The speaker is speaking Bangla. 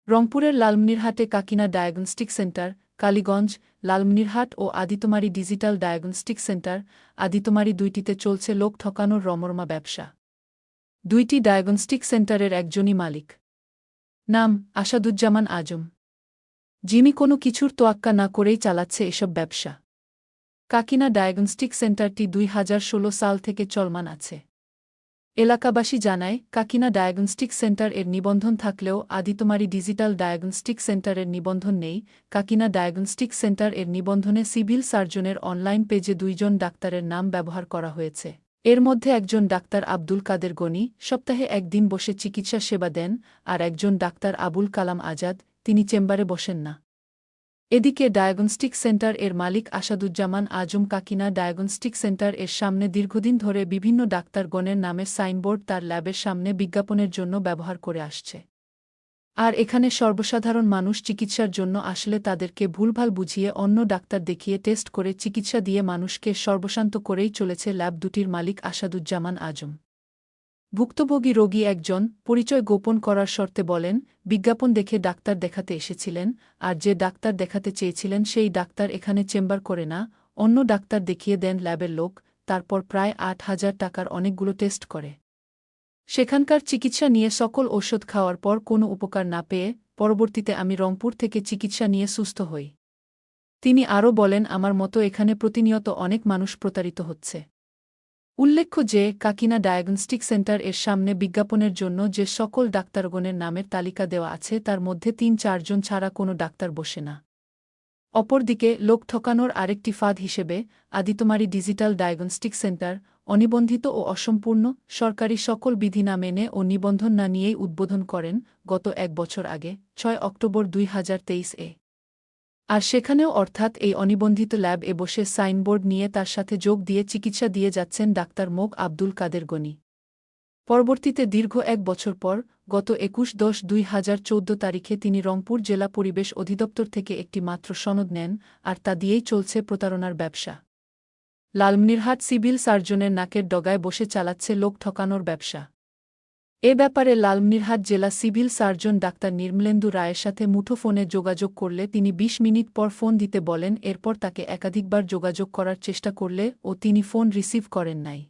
রংপুরের লালমনিরহাটে কাকিনা ডায়াগনস্টিক সেন্টার, কালীগঞ্জ, লালমনিরহাট ও Aditmari digital diagnostic centre, Aditmari দুইটিতে চলছে লোক ঠকানোর রমরমা ব্যবসা। দুইটি ডায়াগনস্টিক সেন্টারের একজনই মালিক। নাম আসাদুজ্জামান আজম। যিনি কোনো কিছুর তোয়াক্কা না করেই চালাচ্ছে এসব ব্যবসা। কাকিনা ডায়াগনস্টিক সেন্টারটি 2016 সাল থেকে চলমান আছে। এলাকাবাসী জানায়, কাকিনা ডায়াগনস্টিক সেন্টার এর নিবন্ধন থাকলেও আদিতমারী ডিজিটাল ডায়াগনস্টিক সেন্টারের নিবন্ধন নেই। কাকিনা ডায়াগনস্টিক সেন্টার এর নিবন্ধনে সিভিল সার্জনের অনলাইন পেজে দুইজন ডাক্তারের নাম ব্যবহার করা হয়েছে। এর মধ্যে একজন ডাক্তার আব্দুল কাদের গনি সপ্তাহে একদিন বসে চিকিৎসা সেবা দেন, আর একজন ডাক্তার আবুল কালাম আজাদ, তিনি চেম্বারে বসেন না। এদিকে ডায়াগনস্টিক সেন্টার এর মালিক আসাদুজ্জামান আজম কাকিনা ডায়াগনস্টিক সেন্টার এর সামনে দীর্ঘদিন ধরে বিভিন্ন ডাক্তারগণের নামের সাইনবোর্ড তার ল্যাবের সামনে বিজ্ঞাপনের জন্য ব্যবহার করে আসছে। আর এখানে সর্বসাধারণ মানুষ চিকিৎসার জন্য আসলে তাদেরকে ভুলভাল বুঝিয়ে অন্য ডাক্তার দেখিয়ে টেস্ট করে চিকিৎসা দিয়ে মানুষকে সর্বশান্ত করেই চলেছে ল্যাব দুটির মালিক আসাদুজ্জামান আজম। ভুক্তভোগী রোগী একজন পরিচয় গোপন করার শর্তে বলেন, বিজ্ঞাপন দেখে ডাক্তার দেখাতে এসেছিলেন, আর যে ডাক্তার দেখাতে চেয়েছিলেন সেই ডাক্তার এখানে চেম্বার করে না, অন্য ডাক্তার দেখিয়ে দেন ল্যাবের লোক, তারপর প্রায় 8,000 টাকার অনেকগুলো টেস্ট করে। সেখানকার চিকিৎসা নিয়ে সকল ঔষধ খাওয়ার পর কোনো উপকার না পেয়ে পরবর্তীতে আমি রংপুর থেকে চিকিৎসা নিয়ে সুস্থ হই। তিনি আরও বলেন, আমার মতো এখানে প্রতিনিয়ত অনেক মানুষ প্রতারিত হচ্ছে। উল্লেখ্য যে, কাকিনা ডায়াগনস্টিক সেন্টার এর সামনে বিজ্ঞাপনের জন্য যে সকল ডাক্তারগণের নামের তালিকা দেওয়া আছে তার মধ্যে 3-4 জন ছাড়া কোনো ডাক্তার বসে না। অপরদিকে লোক ঠকানোর আরেকটি ফাঁদ হিসেবে আদিতমারী ডিজিটাল ডায়াগনস্টিক সেন্টার অনিবন্ধিত ও অসম্পূর্ণ সরকারি সকল বিধি না মেনে ও নিবন্ধন না নিয়েই উদ্বোধন করেন গত 1 বছর আগে 6 অক্টোবর 2023-এ। আর সেখানেও অর্থাৎ এই অনিবন্ধিত ল্যাব এ বসে সাইনবোর্ড নিয়ে তার সাথে যোগ দিয়ে চিকিৎসা দিয়ে যাচ্ছেন ডাক্তার মোগ আব্দুল কাদের গনি। পরবর্তীতে দীর্ঘ 1 বছর পর গত 21/10/2014 তারিখে তিনি রংপুর জেলা পরিবেশ অধিদপ্তর থেকে একটি মাত্র সনদ নেন, আর তা দিয়েই চলছে প্রতারণার ব্যবসা। লালমনিরহাট সিভিল সার্জনের নাকের ডগায় বসে চালাচ্ছে লোক ঠকানোর ব্যবসা। এ ব্যাপারে লালমনিরহাট জেলা সিভিল সার্জন ডাক্তার নির্মলেন্দু রায়ের সাথে মুঠোফোনে যোগাযোগ করলে তিনি 20 মিনিট পর ফোন দিতে বলেন। এরপর তাকে একাধিকবার যোগাযোগ করার চেষ্টা করলে ও তিনি ফোন রিসিভ করেন নাই।